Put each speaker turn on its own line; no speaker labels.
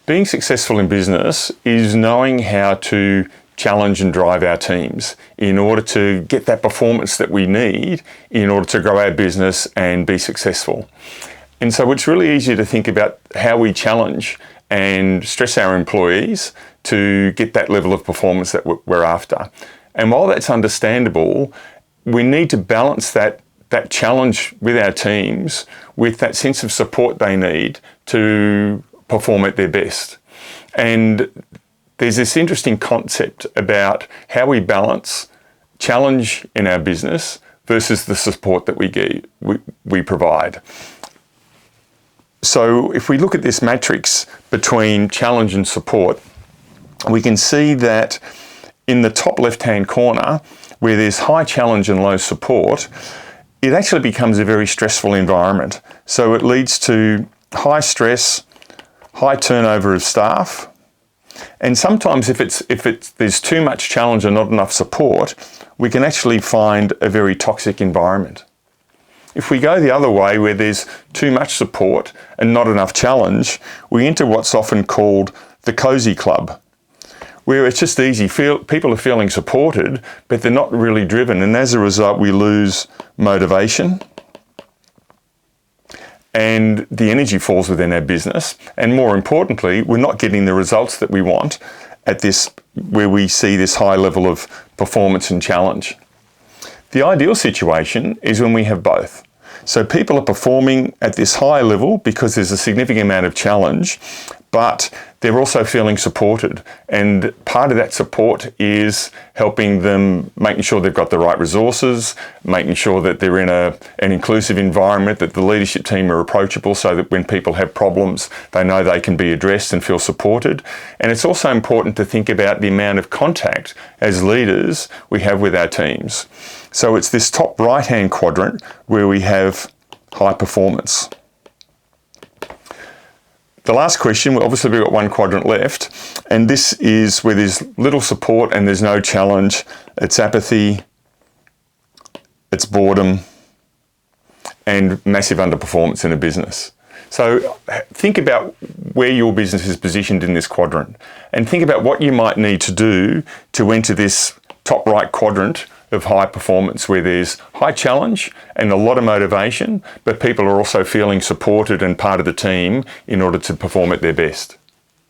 Being successful in business is knowing how to challenge and drive our teams in order to get that performance that we need in order to grow our business and be successful. And so it's really easy to think about how we challenge and stress our employees to get that level of performance that we're after. And while that's understandable, we need to balance that challenge with our teams with that sense of support they need to perform at their best. And there's this interesting concept about how we balance challenge in our business versus the support that we provide. So if we look at this matrix between challenge and support, we can see that in the top left-hand corner, where there's high challenge and low support, it actually becomes a very stressful environment. So it leads to high stress, high turnover of staff, and sometimes if there's too much challenge and not enough support, we can actually find a very toxic environment. If we go the other way, where there's too much support and not enough challenge, we enter what's often called the cozy club, where it's just easy. People are feeling supported, but they're not really driven, and as a result, we lose motivation, and the energy falls within our business. And more importantly, we're not getting the results that we want at this, where we see this high level of performance and challenge. The ideal situation is when we have both. So people are performing at this high level because there's a significant amount of challenge, but they're also feeling supported. And part of that support is helping them, making sure they've got the right resources, making sure that they're in an inclusive environment, that the leadership team are approachable so that when people have problems, they know they can be addressed and feel supported. And it's also important to think about the amount of contact as leaders we have with our teams. So it's this top right-hand quadrant where we have high performance. The last question, obviously we've got one quadrant left, and this is where there's little support and there's no challenge. It's apathy, it's boredom, and massive underperformance in a business. So think about where your business is positioned in this quadrant, and think about what you might need to do to enter this top right quadrant of high performance, where there's high challenge and a lot of motivation, but people are also feeling supported and part of the team in order to perform at their best.